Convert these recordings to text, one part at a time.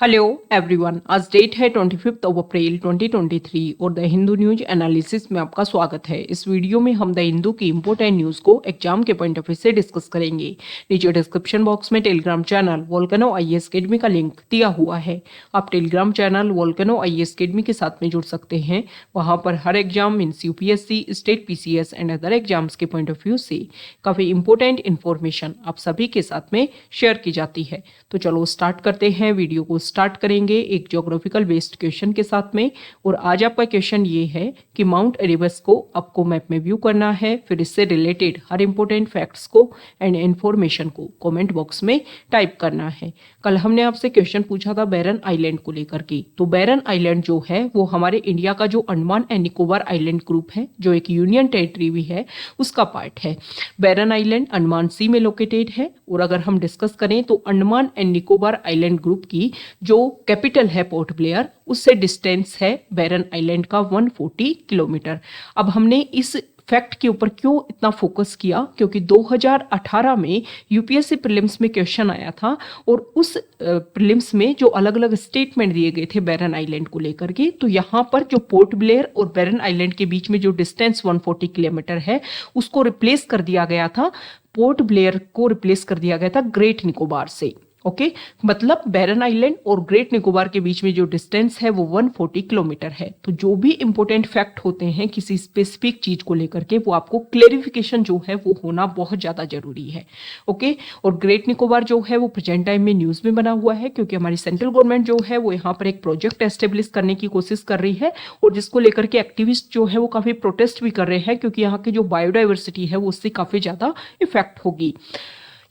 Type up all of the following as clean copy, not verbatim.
Hello everyone, आज date है 25 अप्रैल 2023 और द हिंदू न्यूज एनालिसिस में आपका स्वागत है। इस वीडियो में हम द हिंदू की इंपॉर्टेंट न्यूज को एग्जाम के पॉइंट ऑफ व्यू से डिस्कस करेंगे। नीचे डिस्क्रिप्शन बॉक्स में Telegram channel Volcano IAS Academy का लिंक दिया हुआ है। आप Telegram channel Volcano IAS Academy के साथ में जुड़ सकते हैं। वहां पर हर exam means UPSC, state PCS and other exams के पॉइंट ऑफ व्यू से काफी इंपॉर्टेंट इन्फॉर्मेशन आप सभी के साथ में शेयर की जाती है। तो चलो स्टार्ट करते हैं। वीडियो को स्टार्ट करेंगे एक ज्योग्राफिकल बेस्ड क्वेश्चन के साथ में। और आज आपका क्वेश्चन ये है कि माउंट एरेबस को आपको मैप में व्यू करना है, फिर इससे रिलेटेड हर इंपॉर्टेंट फैक्ट्स को एंड इंफॉर्मेशन को कमेंट बॉक्स में टाइप करना है। कल हमने आपसे क्वेश्चन पूछा था बैरन आइलैंड को लेकर के। तो बैरन आइलैंड जो है वो हमारे इंडिया का जो Andaman and Nicobar island group है, जो एक यूनियन टेरिटरी भी है, उसका पार्ट है। बैरन आइलैंड अंडमान सी में लोकेटेड है। और अगर हम डिस्कस करें तो Andaman and Nicobar island group की जो कैपिटल है पोर्ट ब्लेयर, उससे डिस्टेंस है बैरन आइलैंड का 140 किलोमीटर। अब हमने इस फैक्ट के ऊपर क्यों इतना फोकस किया, क्योंकि 2018 में यूपीएससी प्रीलिम्स में क्वेश्चन आया था और उस प्रीलिम्स में जो अलग अलग स्टेटमेंट दिए गए थे बैरन आइलैंड को लेकर के, तो यहाँ पर जो पोर्ट ब्लेयर और बैरन आइलैंड के बीच में जो डिस्टेंस 140 किलोमीटर है, उसको रिप्लेस कर दिया गया था। पोर्ट ब्लेयर को रिप्लेस कर दिया गया था ग्रेट निकोबार से। ओके मतलब बैरन आइलैंड और ग्रेट निकोबार के बीच में जो डिस्टेंस है वो 140 किलोमीटर है। तो जो भी इंपॉर्टेंट फैक्ट होते हैं किसी स्पेसिफिक चीज को लेकर के, वो आपको क्लेरिफिकेशन जो है वो होना बहुत ज्यादा जरूरी है। ओके और ग्रेट निकोबार जो है वो प्रेजेंट टाइम में न्यूज में बना हुआ है, क्योंकि हमारी सेंट्रल गवर्नमेंट जो है वो यहाँ पर एक प्रोजेक्ट एस्टेब्लिश करने की कोशिश कर रही है और जिसको लेकर के एक्टिविस्ट जो है वो काफी प्रोटेस्ट भी कर रहे हैं, क्योंकि यहाँ की जो बायोडाइवर्सिटी है वो उससे काफी ज्यादा इफेक्ट होगी।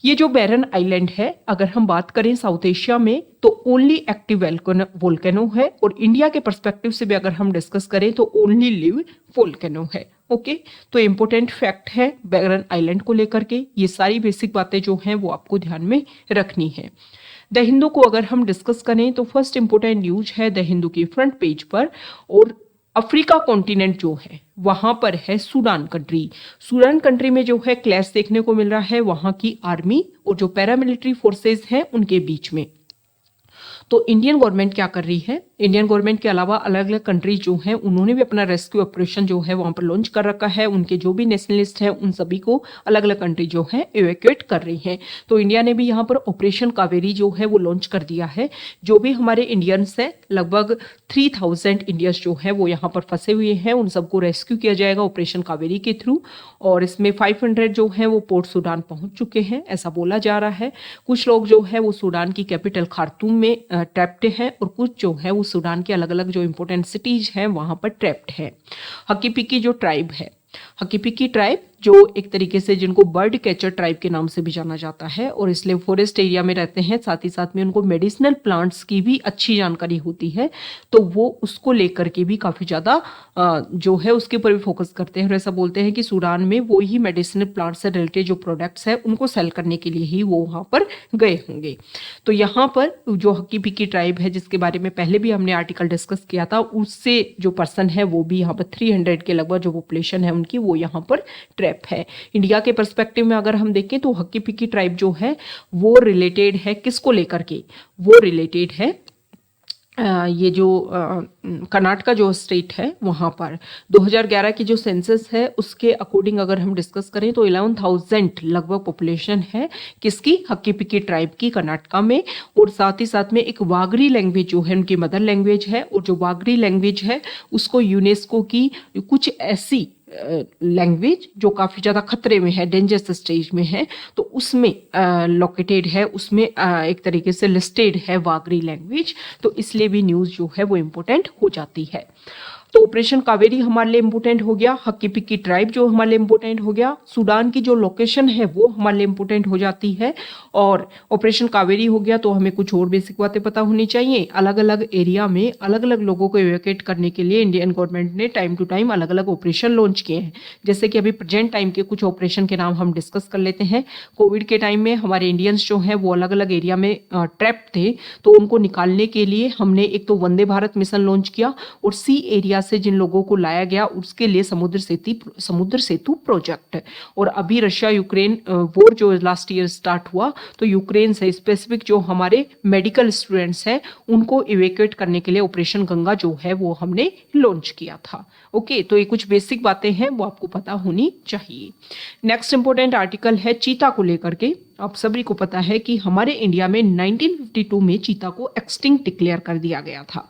ये जो बैरन आइलैंड है, अगर हम बात करें साउथ एशिया में, तो ओनली एक्टिव वोल्केनो है। और इंडिया के पर्सपेक्टिव से भी अगर हम डिस्कस करें तो ओनली लिव वोल्केनो है। ओके तो इंपॉर्टेंट फैक्ट है बैरन आइलैंड को लेकर के। ये सारी बेसिक बातें जो हैं वो आपको ध्यान में रखनी है। द हिंदू को अगर हम डिस्कस करें तो फर्स्ट इंपॉर्टेंट न्यूज है द हिंदू की फ्रंट पेज पर, और अफ्रीका कॉन्टिनेंट जो है वहां पर है सूडान कंट्री। सूडान कंट्री में जो है क्लैश देखने को मिल रहा है वहां की आर्मी और जो पैरामिलिट्री फोर्सेस हैं उनके बीच में। तो इंडियन गवर्नमेंट क्या कर रही है, इंडियन गवर्नमेंट के अलावा अलग अलग कंट्रीज जो हैं उन्होंने भी अपना रेस्क्यू ऑपरेशन जो है वहां पर लॉन्च कर रखा है। उनके जो भी नेशनलिस्ट हैं उन सभी को अलग अलग कंट्री जो है इवैक्यूएट कर रही हैं। तो इंडिया ने भी यहाँ पर ऑपरेशन कावेरी जो है वो लॉन्च कर दिया है। जो भी हमारे इंडियंस हैं, लगभग 3000 इंडियंस जो है वो यहाँ पर फंसे हुए हैं, उन सबको रेस्क्यू किया जाएगा ऑपरेशन कावेरी के थ्रू। और इसमें 500 जो है वो पोर्ट सूडान पहुंच चुके हैं, ऐसा बोला जा रहा है। कुछ लोग जो है वो सूडान की कैपिटल खार्तूम में ट्रैप्ड हैं और कुछ जो है वो सूडान के अलग अलग जो इंपॉर्टेंट सिटीज हैं वहां पर ट्रैप्ड है। हकी पिकी जो ट्राइब है, हकी पिकी ट्राइब जो एक तरीके से जिनको बर्ड कैचर ट्राइब के नाम से भी जाना जाता है, और इसलिए फॉरेस्ट एरिया में रहते हैं, साथ ही साथ में उनको मेडिसिनल प्लांट्स की भी अच्छी जानकारी होती है। तो वो उसको लेकर के भी काफी ज्यादा जो है उसके ऊपर भी फोकस करते हैं और ऐसा बोलते हैं कि सूडान में वो ही मेडिसिनल प्लांट्स से रिलेटेड जो प्रोडक्ट्स है उनको सेल करने के लिए ही वो वहां पर गए होंगे। तो यहाँ पर जो हकी पिकी ट्राइब है, जिसके बारे में पहले भी हमने आर्टिकल डिस्कस किया था, उससे जो पर्सन है वो भी यहाँ पर 300 के लगभग जो पॉपुलेशन है उनकी, वो यहाँ पर ट्रैप है। इंडिया के पर्सपेक्टिव में अगर हम देखें तो हकी पिकी ट्राइब जो है वो रिलेटेड है किसको लेकर के, वो रिलेटेड है ये जो कर्नाटका जो स्टेट है वहां पर 2011 की जो सेंसस है उसके अकॉर्डिंग अगर हम डिस्कस करें तो 11,000 लगभग पॉपुलेशन है किसकी, हक्की पिक्की ट्राइब की कंनाटका में। और साथ ही साथ में एक वागरी लैंग्वेज जो है उनकी मदर लैंग्वेज है, और जो वागरी लैंग्वेज है उसको यूनेस्को की कुछ ऐसी लैंग्वेज जो काफी ज्यादा खतरे में है, डेंजरस स्टेज में है, तो उसमें लोकेटेड है, उसमें एक तरीके से लिस्टेड है वागरी लैंग्वेज। तो इसलिए भी न्यूज जो है वो इंपॉर्टेंट हो जाती है। तो ऑपरेशन कावेरी हमारे लिए इंपोर्टेंट हो गया, हक्की पिक्की ट्राइब जो हमारे लिए इंपोर्टेंट हो गया, सूडान की जो लोकेशन है वो हमारे लिए इंपोर्टेंट हो जाती है, और ऑपरेशन कावेरी हो गया। तो हमें कुछ और बेसिक बातें पता होनी चाहिए। अलग अलग एरिया में अलग अलग लोगों को इवैक्यूएट करने के लिए इंडियन गवर्नमेंट ने टाइम टू टाइम अलग अलग ऑपरेशन लॉन्च किए हैं। जैसे कि अभी प्रेजेंट टाइम के कुछ ऑपरेशन के नाम हम डिस्कस कर लेते हैं। कोविड के टाइम में हमारे इंडियंस जो है वो अलग अलग एरिया में ट्रैप थे, तो उनको निकालने के लिए हमने एक तो वंदे भारत मिशन लॉन्च किया, और सी एरिया से जिन लोगों को लाया गया उसके लिए समुद्र सेतु प्रोजेक्ट। और अभी रशिया यूक्रेन वॉर जो लास्ट ईयर स्टार्ट हुआ, तो यूक्रेन से स्पेसिफिक जो हमारे मेडिकल स्टूडेंट्स हैं उनको इवैक्यूएट करने के लिए ऑपरेशन गंगा जो है वो हमने लॉन्च किया था। ओके, तो ये कुछ बेसिक बातें हैं वो आपको पता होनी चाहिए। नेक्स्ट इंपॉर्टेंट आर्टिकल है चीता को लेकर के। आप सभी को पता है कि हमारे इंडिया में 1952 में चीता को एक्सटिंक्ट डिक्लेयर कर दिया गया था।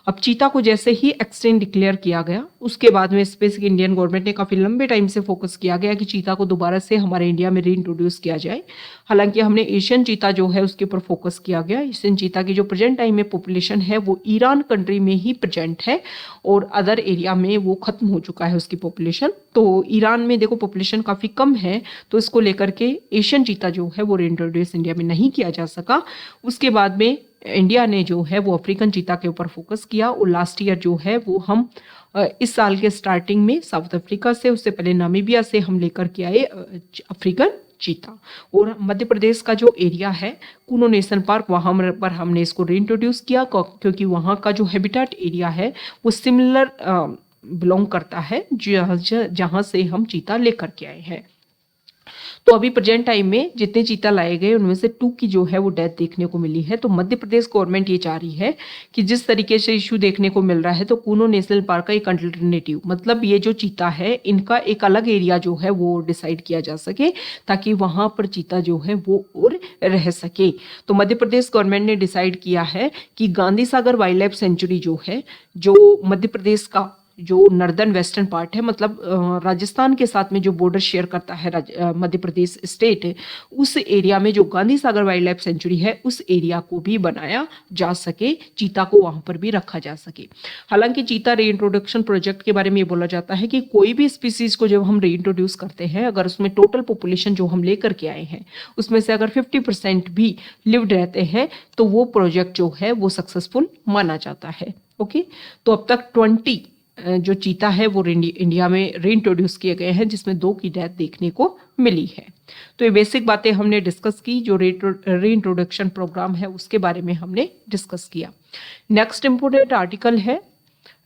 अब चीता को जैसे ही एक्सटिंक्ट डिक्लेयर किया गया, उसके बाद में स्पेसिफिक इंडियन गवर्नमेंट ने काफी लंबे टाइम से फोकस किया गया कि चीता को दोबारा से हमारे इंडिया में रीइंट्रोड्यूस किया जाए। हालांकि हमने एशियन चीता जो है उसके ऊपर फोकस किया गया। एशियन चीता की जो प्रेजेंट टाइम में पॉपुलेशन है वो ईरान कंट्री में ही प्रेजेंट है और अदर एरिया में वो खत्म हो चुका है उसकी पॉपुलेशन। तो ईरान में देखो पॉपुलेशन काफी कम है, तो इसको लेकर के एशियन चीता जो है वो रीइंट्रोड्यूस इंडिया में नहीं किया जा सका। उसके बाद में इंडिया ने जो है वो अफ्रीकन चीता के ऊपर फोकस किया और लास्ट ईयर जो है वो हम इस साल के स्टार्टिंग में साउथ अफ्रीका से, उससे पहले नामीबिया से हम लेकर के आए अफ्रीकन चीता। और मध्य प्रदेश का जो एरिया है कूनो नेशनल पार्क, वहां पर हमने इसको रीइंट्रोड्यूस किया क्योंकि वहां का जो हैबिटेट एरिया है वो सिमिलर बिलोंग करता है जहां से हम चीता लेकर के आए हैं। तो अभी प्रेजेंट टाइम में जितने चीता लाए गए उनमें से 2 की जो है वो डेथ देखने को मिली है। तो मध्य प्रदेश गवर्नमेंट ये चाह रही है कि जिस तरीके से इश्यू देखने को मिल रहा है, तो कूनो नेशनल पार्क का एक अल्टरनेटिव, मतलब ये जो चीता है इनका एक अलग एरिया जो है वो डिसाइड किया जा सके ताकि वहां पर चीता जो है वो और रह सके। तो मध्य प्रदेश गवर्नमेंट ने डिसाइड किया है कि Gandhi Sagar wild life sanctuary जो है, जो मध्य प्रदेश का जो नॉर्दर्न वेस्टर्न पार्ट है, मतलब राजस्थान के साथ में जो बॉर्डर शेयर करता है मध्य प्रदेश स्टेट, उस एरिया में जो Gandhi Sagar wild life sanctuary है उस एरिया को भी बनाया जा सके, चीता को वहां पर भी रखा जा सके। हालांकि चीता रीइंट्रोडक्शन प्रोजेक्ट के बारे में ये बोला जाता है कि कोई भी स्पीसीज को जब हम रीइंट्रोड्यूस करते हैं, अगर उसमें टोटल पॉपुलेशन जो हम लेकर के आए हैं उसमें से अगर 50% भी लिव्ड रहते हैं तो वो प्रोजेक्ट जो है वो सक्सेसफुल माना जाता है। ओके, तो अब तक 20 जो चीता है वो इंडिया में रीइंट्रोड्यूस किए गए हैं, जिसमें 2 की डेथ देखने को मिली है। तो ये बेसिक बातें हमने डिस्कस की, जो रीइंट्रोडक्शन प्रोग्राम है उसके बारे में हमने डिस्कस किया। नेक्स्ट इंपोर्टेंट आर्टिकल है,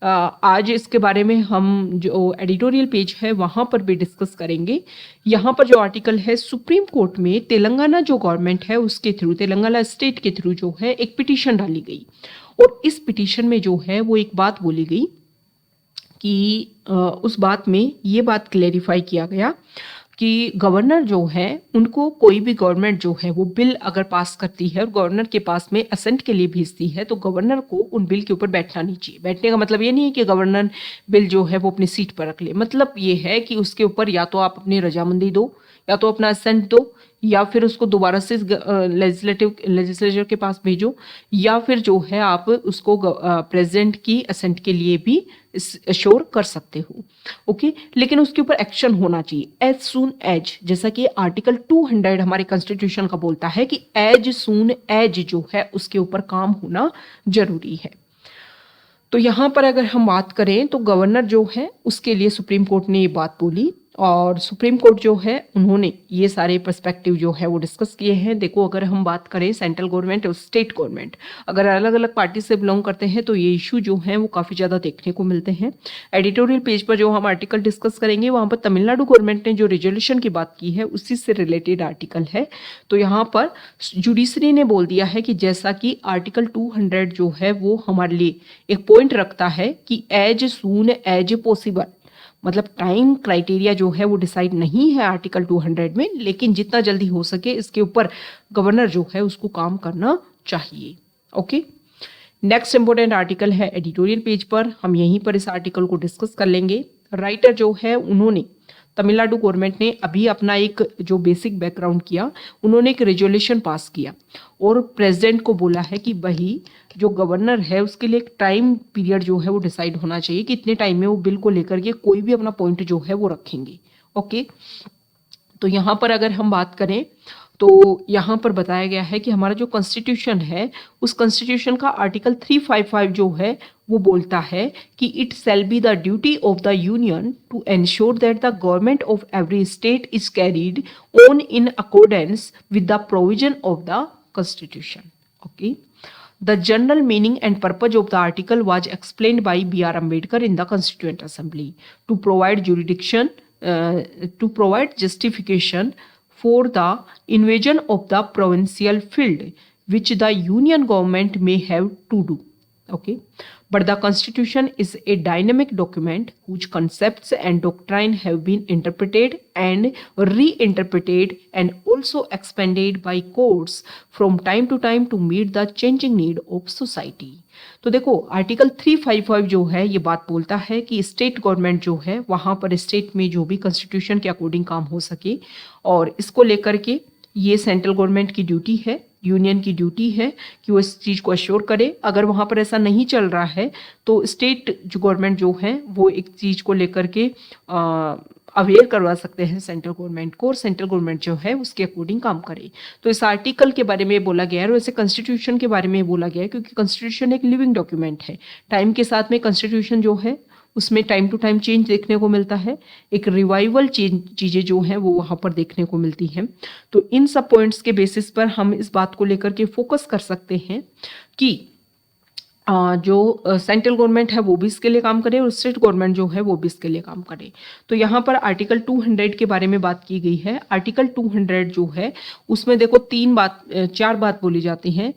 आज इसके बारे में हम जो एडिटोरियल पेज है वहां पर भी डिस्कस करेंगे। यहाँ पर जो आर्टिकल है, सुप्रीम कोर्ट में तेलंगाना जो गवर्नमेंट है उसके थ्रू, तेलंगाना स्टेट के थ्रू जो है एक पिटीशन डाली गई और इस पिटीशन में जो है वो एक बात बोली गई कि उस बात में ये बात क्लेरिफाई किया गया कि गवर्नर जो है उनको कोई भी गवर्नमेंट जो है वो बिल अगर पास करती है और गवर्नर के पास में असेंट के लिए भेजती है तो गवर्नर को उन बिल के ऊपर बैठना नहीं चाहिए। बैठने का मतलब ये नहीं है कि गवर्नर बिल जो है वो अपनी सीट पर रख ले, मतलब ये है कि उसके ऊपर या तो आप अपनी रजामंदी दो या तो अपना असेंट दो या फिर उसको दोबारा से लेजिस्लेचर के पास भेजो या फिर जो है आप उसको प्रेसिडेंट की असेंट के लिए भी श्योर कर सकते हो। ओके, लेकिन उसके ऊपर एक्शन होना चाहिए एज सून एज, जैसा कि आर्टिकल 200 हमारे कॉन्स्टिट्यूशन का बोलता है कि एज सून एज जो है उसके ऊपर काम होना जरूरी है। तो यहां पर अगर हम बात करें तो गवर्नर जो है उसके लिए सुप्रीम कोर्ट ने ये बात बोली और सुप्रीम कोर्ट जो है उन्होंने ये सारे पर्सपेक्टिव जो है वो डिस्कस किए हैं। देखो, अगर हम बात करें सेंट्रल गवर्नमेंट और स्टेट गवर्नमेंट अगर अलग अलग पार्टी से बिलोंग करते हैं तो ये इशू जो है वो काफ़ी ज़्यादा देखने को मिलते हैं। एडिटोरियल पेज पर जो हम आर्टिकल डिस्कस करेंगे वहाँ पर तमिलनाडु गवर्नमेंट ने जो रेजोल्यूशन की बात की है उसी से रिलेटेड आर्टिकल है। तो यहाँ पर जुडिशरी ने बोल दिया है कि जैसा कि आर्टिकल 200 जो है वो हमारे लिए एक पॉइंट रखता है कि एज सून एज पॉसिबल, मतलब टाइम क्राइटेरिया जो है वो डिसाइड नहीं है आर्टिकल 200 में, लेकिन जितना जल्दी हो सके इसके ऊपर गवर्नर जो है उसको काम करना चाहिए। ओके, नेक्स्ट इंपोर्टेंट आर्टिकल है एडिटोरियल पेज पर, हम यहीं पर इस आर्टिकल को डिस्कस कर लेंगे। राइटर जो है उन्होंने तमिलनाडु गवर्नमेंट ने अभी अपना एक जो बेसिक बैकग्राउंड किया, उन्होंने एक रेजोल्यूशन पास किया और प्रेसिडेंट को बोला है कि वही जो गवर्नर है उसके लिए एक टाइम पीरियड जो है वो डिसाइड होना चाहिए कि इतने टाइम में वो बिल को लेकर के कोई भी अपना पॉइंट जो है वो रखेंगे। ओके, तो यहाँ पर अगर हम बात करें तो यहाँ पर बताया गया है कि हमारा जो कॉन्स्टिट्यूशन है उस कॉन्स्टिट्यूशन का आर्टिकल 355 जो है वो बोलता है कि it shall be the duty of the union to ensure that the government of every state is carried on in accordance with the provision of the constitution. Okay, The general meaning and purpose of the article was explained by B.R. Ambedkar in the Constituent Assembly to provide jurisdiction, to provide justification for the invasion of the provincial field, which the union government may have to do. Okay, but the Constitution is a dynamic document whose concepts and doctrine have been interpreted and reinterpreted and also expanded by courts from time to meet the changing need of society. तो देखो article 355 जो है ये बात बोलता है कि state government जो है वहाँ पर स्टेट में जो भी कॉन्स्टिट्यूशन के अकॉर्डिंग काम हो सके, और इसको लेकर के ये सेंट्रल गवर्नमेंट की ड्यूटी है, यूनियन की ड्यूटी है कि वो इस चीज़ को अश्योर करे। अगर वहाँ पर ऐसा नहीं चल रहा है तो स्टेट जो गवर्नमेंट जो है वो एक चीज़ को लेकर के अवेयर करवा सकते हैं सेंट्रल गवर्नमेंट को, और सेंट्रल गवर्नमेंट जो है उसके अकॉर्डिंग काम करे। तो इस आर्टिकल के बारे में बोला गया है, और वैसे कॉन्स्टिट्यूशन के बारे में बोला गया है क्योंकि कॉन्स्टिट्यूशन एक लिविंग डॉक्यूमेंट है। टाइम के साथ में कॉन्स्टिट्यूशन जो है उसमें टाइम टू टाइम चेंज देखने को मिलता है, एक रिवाइवल चीज़ें जो हैं वो वहाँ पर देखने को मिलती हैं। तो इन सब पॉइंट्स के बेसिस पर हम इस बात को लेकर के फोकस कर सकते हैं कि जो सेंट्रल गवर्नमेंट है वो भी इसके लिए काम करे और स्टेट गवर्नमेंट जो है वो भी इसके लिए काम करे। तो यहाँ पर आर्टिकल 200 के बारे में बात की गई है। आर्टिकल 200 जो है उसमें देखो चार बात बोली जाती हैं।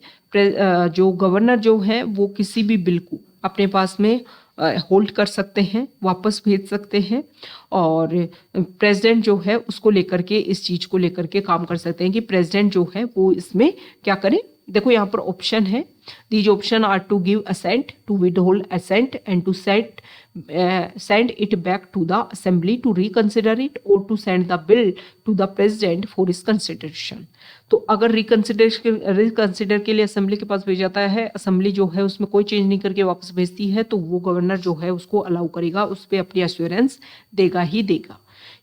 जो गवर्नर जो है वो किसी भी बिल को अपने पास में होल्ड कर सकते हैं, वापस भेज सकते हैं, और प्रेसिडेंट जो है उसको लेकर के इस चीज़ को लेकर के काम कर सकते हैं कि प्रेसिडेंट जो है वो इसमें क्या करे। देखो यहाँ पर ऑप्शन है, these options are to give assent, to withhold assent and to send it back to the assembly to reconsider it, और to send the bill to the president for his consideration. तो अगर reconsider के लिए assembly के पास भेज जाता है, assembly जो है उसमें कोई चेंज नहीं करके वापस भेजती है, तो वो गवर्नर जो है उसको अलाउ करेगा, उस पर अपनी एश्योरेंस देगा ही देगा।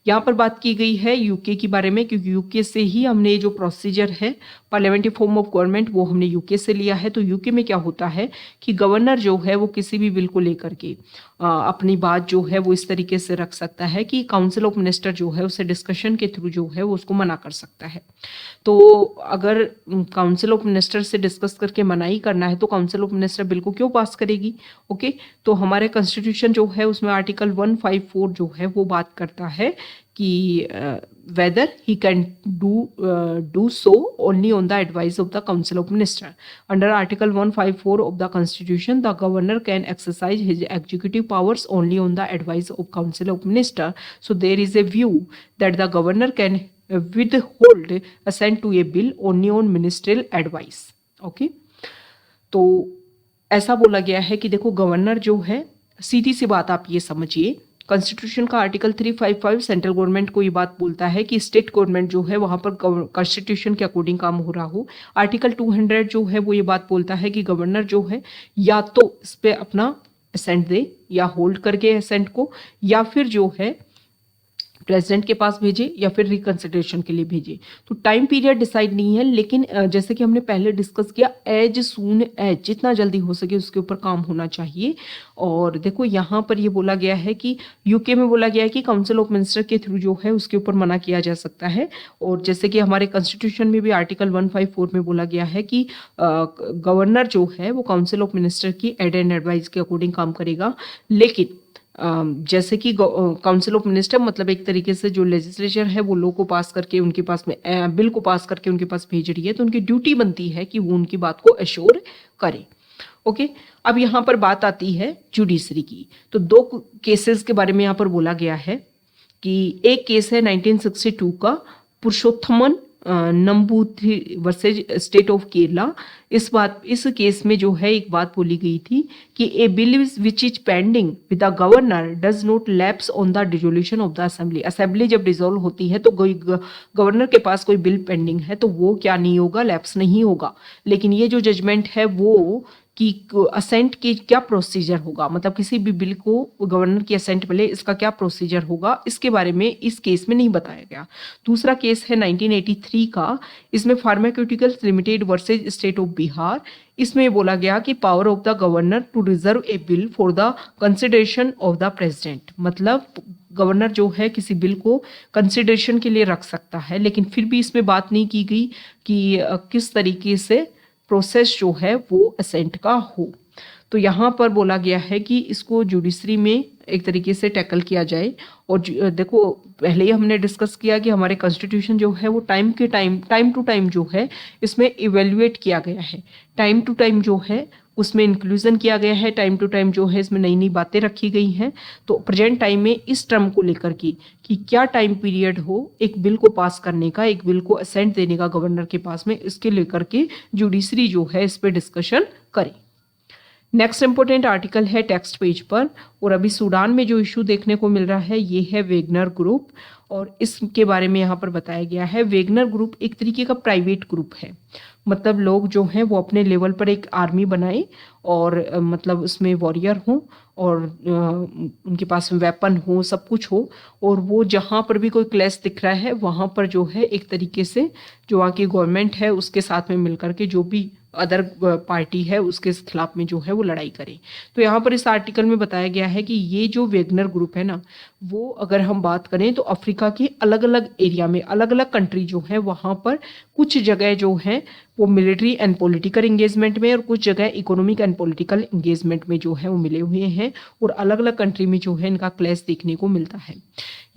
यहाँ पर बात की गई है यूके के बारे में, क्योंकि यूके से ही हमने जो प्रोसीजर है पार्लियामेंट्री फॉर्म ऑफ गवर्नमेंट वो हमने यूके से लिया है। तो यूके में क्या होता है कि गवर्नर जो है वो किसी भी बिल को लेकर के अपनी बात जो है वो इस तरीके से रख सकता है कि काउंसिल ऑफ मिनिस्टर जो है उसे डिस्कशन के थ्रू जो है वो उसको मना कर सकता है। तो अगर काउंसिल ऑफ मिनिस्टर से डिस्कस करके मनाही करना है तो काउंसिल ऑफ मिनिस्टर बिल को क्यों पास करेगी। ओके, तो हमारे कॉन्स्टिट्यूशन जो है उसमें आर्टिकल 154 जो है वो बात करता है कि whether he can do so only on the advice of the Council of Minister. Under Article 154 of the Constitution, the governor can exercise his executive powers only on the advice of Council of Minister. So there is a view that the governor can withhold assent to a bill only on ministerial advice. Okay, तो ऐसा बोला गया है कि देखो governor जो है, सीधी सी बात आप ये समझिए, कॉन्स्टिट्यूशन का आर्टिकल 355 सेंट्रल गवर्नमेंट को ये बात बोलता है कि स्टेट गवर्नमेंट जो है वहाँ पर कॉन्स्टिट्यूशन के अकॉर्डिंग काम हो रहा हो। आर्टिकल 200 जो है वो ये बात बोलता है कि गवर्नर जो है या तो इस पर अपना असेंट दे या होल्ड करके असेंट को, या फिर जो है प्रेसिडेंट के पास भेजे या फिर रिकंसिडरेशन के लिए भेजे। तो टाइम पीरियड डिसाइड नहीं है, लेकिन जैसे कि हमने पहले डिस्कस किया, एज सून एज, जितना जल्दी हो सके उसके ऊपर काम होना चाहिए। और देखो यहाँ पर ये बोला गया है कि यूके में बोला गया है कि काउंसिल ऑफ मिनिस्टर के थ्रू जो है उसके ऊपर मना किया जा सकता है। और जैसे कि हमारे कॉन्स्टिट्यूशन में भी आर्टिकल 154 में बोला गया है कि गवर्नर जो है वो काउंसिल ऑफ मिनिस्टर की एड एंड एडवाइस के अकॉर्डिंग काम करेगा। लेकिन जैसे कि काउंसिल ऑफ मिनिस्टर मतलब एक तरीके से जो लेजिस्लेचर है वो लॉ को पास करके उनके पास में बिल को पास करके उनके पास भेज रही है, तो उनकी ड्यूटी बनती है कि वो उनकी बात को अश्योर करे। ओके, अब यहाँ पर बात आती है जुडिशरी की। तो दो केसेस के बारे में यहाँ पर बोला गया है कि एक केस है 1962 का पुरुषोत्तमन नंबूथी वर्सेज स्टेट ऑफ केरला। इस केस में जो है एक बात बोली गई थी कि a bill which is pending with the governor does not lapse on the dissolution of the assembly. Assembly जब डिसॉल्व होती है तो गवर्नर के पास कोई बिल पेंडिंग है तो वो क्या नहीं होगा, लैप्स नहीं होगा। लेकिन ये जो जजमेंट है वो कि असेंट की क्या प्रोसीजर होगा, मतलब किसी भी बिल को गवर्नर की असेंट मिले इसका क्या प्रोसीजर होगा, इसके बारे में इस केस में नहीं बताया गया। दूसरा केस है 1983 का, इसमें pharmaceuticals limited versus state of Bihar. इसमें बोला गया कि power of the governor to reserve a bill for the consideration of the president, मतलब गवर्नर जो है किसी बिल को कंसिडरेशन के लिए रख सकता है, लेकिन फिर भी इसमें बात नहीं की गई कि किस तरीके से प्रोसेस जो है वो असेंट का हो। तो यहाँ पर बोला गया है कि इसको जुडिशरी में एक तरीके से टैकल किया जाए। और देखो, पहले ही हमने डिस्कस किया कि हमारे कॉन्स्टिट्यूशन जो है वो टाइम टू टाइम जो है इसमें इवेल्युएट किया गया है, टाइम टू टाइम जो है उसमें इंक्लूजन किया गया है, टाइम टू टाइम जो है इसमें नई नई बातें रखी गई हैं। तो प्रेजेंट टाइम में इस टर्म को लेकर की कि क्या टाइम पीरियड हो एक बिल को पास करने का, एक बिल को असेंट देने का गवर्नर के पास में, इसके लेकर के जुडिशरी जो है इस पर डिस्कशन करे। नेक्स्ट इंपॉर्टेंट आर्टिकल है टेक्स्ट पेज पर। और अभी सूडान में जो इशू देखने को मिल रहा है ये है वेगनर ग्रुप, और इसके बारे में यहाँ पर बताया गया है। वेगनर ग्रुप एक तरीके का प्राइवेट ग्रुप है, मतलब लोग जो हैं वो अपने लेवल पर एक आर्मी बनाए और मतलब उसमें वॉरियर हों और उनके पास वेपन हो, सब कुछ हो, और वो जहाँ पर भी कोई क्लैश दिख रहा है वहाँ पर जो है एक तरीके से जो वहाँ की गवर्नमेंट है उसके साथ में मिलकर के जो भी अदर पार्टी है उसके खिलाफ में जो है वो लड़ाई करे। तो यहाँ पर इस आर्टिकल में बताया गया है कि ये जो वेगनर ग्रुप है ना, वो अगर हम बात करें तो अफ्रीका के अलग अलग एरिया में, अलग अलग कंट्री जो है वहाँ पर कुछ जगह जो है वो मिलिट्री एंड पॉलिटिकल एंगेजमेंट में और कुछ जगह इकोनॉमिक एंड पॉलिटिकल एंगेजमेंट में जो है वो मिले हुए हैं, और अलग अलग कंट्री में जो है इनका क्लैश देखने को मिलता है।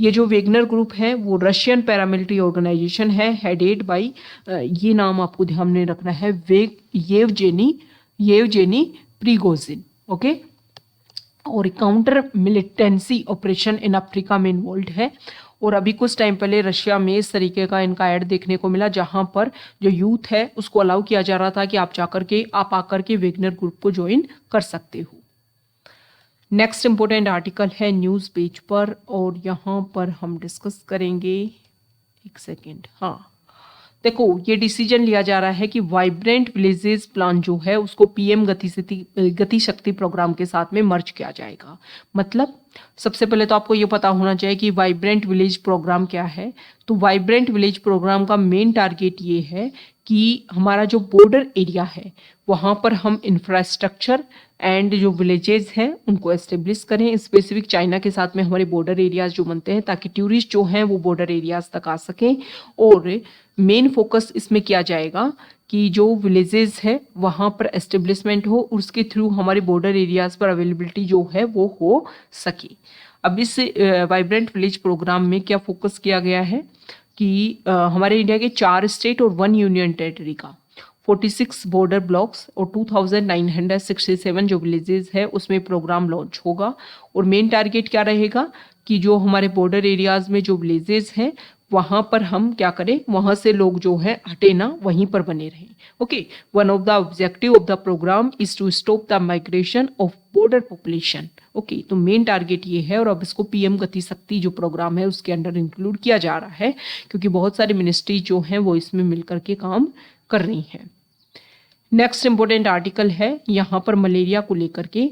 ये जो वेगनर ग्रुप है वो रशियन पैरामिलिट्री ऑर्गेनाइजेशन है, हेडेड बाई, ये नाम आपको ध्यान में रखना है, येवजेनी प्रिगोजिन। ओके, और counter militancy operation in Africa में इन्वॉल्व है। और अभी कुछ टाइम पहले रशिया में इस तरीके का इनका ऐड देखने को मिला जहां पर जो यूथ है उसको अलाउ किया जा रहा था कि आप आकर के वेगनर ग्रुप को ज्वाइन कर सकते हो। नेक्स्ट इंपॉर्टेंट आर्टिकल है न्यूज़ पेज पर, और यहाँ पर हम डिस्कस करेंगे, एक सेकेंड, हाँ देखो, ये डिसीजन लिया जा रहा है कि वाइब्रेंट विलेजेस प्लान जो है उसको पीएम गति शक्ति प्रोग्राम के साथ में मर्ज किया जाएगा। मतलब सबसे पहले तो आपको ये पता होना चाहिए कि वाइब्रेंट विलेज प्रोग्राम क्या है। तो वाइब्रेंट विलेज प्रोग्राम का मेन टारगेट ये है कि हमारा जो बॉर्डर एरिया है वहाँ पर हम इंफ्रास्ट्रक्चर एंड जो विलेजेस हैं उनको एस्टेब्लिश करें, स्पेसिफिक चाइना के साथ में हमारे बॉर्डर एरियाज जो बनते हैं, ताकि टूरिस्ट जो हैं वो बॉर्डर एरियाज तक आ सकें। और मेन फोकस इसमें किया जाएगा कि जो विलेजेस है वहाँ पर एस्टेब्लिशमेंट हो, उसके थ्रू हमारे बॉर्डर एरियाज पर अवेलेबिलिटी जो है वो हो सके। अब इस वाइब्रेंट विलेज प्रोग्राम में क्या फोकस किया गया है कि हमारे इंडिया के 4 स्टेट और 1 यूनियन टेरिटरी का 46 बॉर्डर ब्लॉक्स और 2967 जो विलेजेस है उसमें प्रोग्राम लॉन्च होगा। और मेन टारगेट क्या रहेगा कि जो हमारे बॉर्डर एरियाज में जो विलेजेस हैं वहाँ पर हम क्या करें, वहाँ से लोग जो है हटे ना, वहीं पर बने रहें। Okay, one of the objective of the program is to stop the migration of border population. Okay, तो मेन टारगेट ये है, और अब इसको पीएम गति शक्ति जो प्रोग्राम है उसके अंडर इंक्लूड किया जा रहा है, क्योंकि बहुत सारी मिनिस्ट्री जो हैं वो इसमें मिलकर के काम कर रही हैं। नेक्स्ट इंपॉर्टेंट आर्टिकल है यहाँ पर मलेरिया को लेकर के।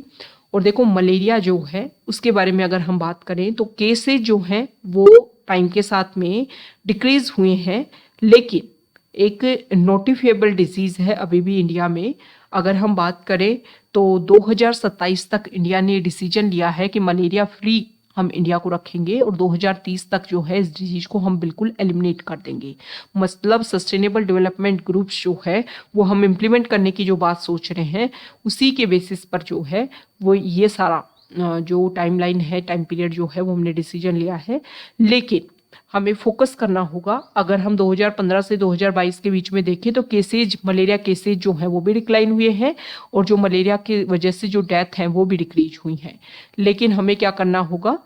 और देखो, मलेरिया जो है उसके बारे में अगर हम बात करें तो केसेज जो हैं वो टाइम के साथ में डिक्रीज हुए हैं, लेकिन एक नोटिफिएबल डिजीज है अभी भी इंडिया में। अगर हम बात करें तो 2027 तक इंडिया ने डिसीजन लिया है कि मलेरिया फ्री हम इंडिया को रखेंगे, और 2030 तक जो है इस डिजीज को हम बिल्कुल एलिमिनेट कर देंगे। मतलब सस्टेनेबल डेवलपमेंट ग्रुप्स जो है वो हम इम्प्लीमेंट करने की जो बात सोच रहे हैं, उसी के बेसिस पर जो है वो ये सारा जो टाइमलाइन है, टाइम पीरियड जो है वो हमने डिसीजन लिया है। लेकिन हमें फोकस करना होगा। अगर हम 2015 से 2022 के बीच में देखें तो केसेज, मलेरिया केसेज जो हैं वो भी डिक्लाइन हुए हैं, और जो मलेरिया की वजह से जो डेथ हैं वो भी डिक्रीज हुई हैं। लेकिन हमें क्या करना होगा,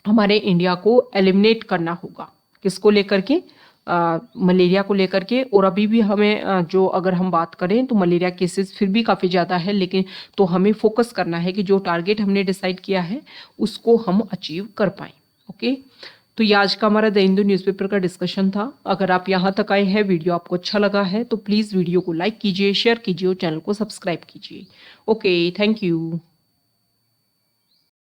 हमारे इंडिया को एलिमिनेट करना होगा। किसको लेकर के? मलेरिया को लेकर के। और अभी भी हमें जो अगर हम बात करें तो मलेरिया केसेस फिर भी काफ़ी ज़्यादा है, लेकिन तो हमें फोकस करना है कि जो टारगेट हमने डिसाइड किया है उसको हम अचीव कर पाएँ। ओके, तो ये आज का हमारा द हिंदू न्यूज़पेपर का डिस्कशन था। अगर आप यहाँ तक आए हैं, वीडियो आपको अच्छा लगा है तो प्लीज़ वीडियो को लाइक कीजिए, शेयर कीजिए और चैनल को सब्सक्राइब कीजिए। Okay, thank you.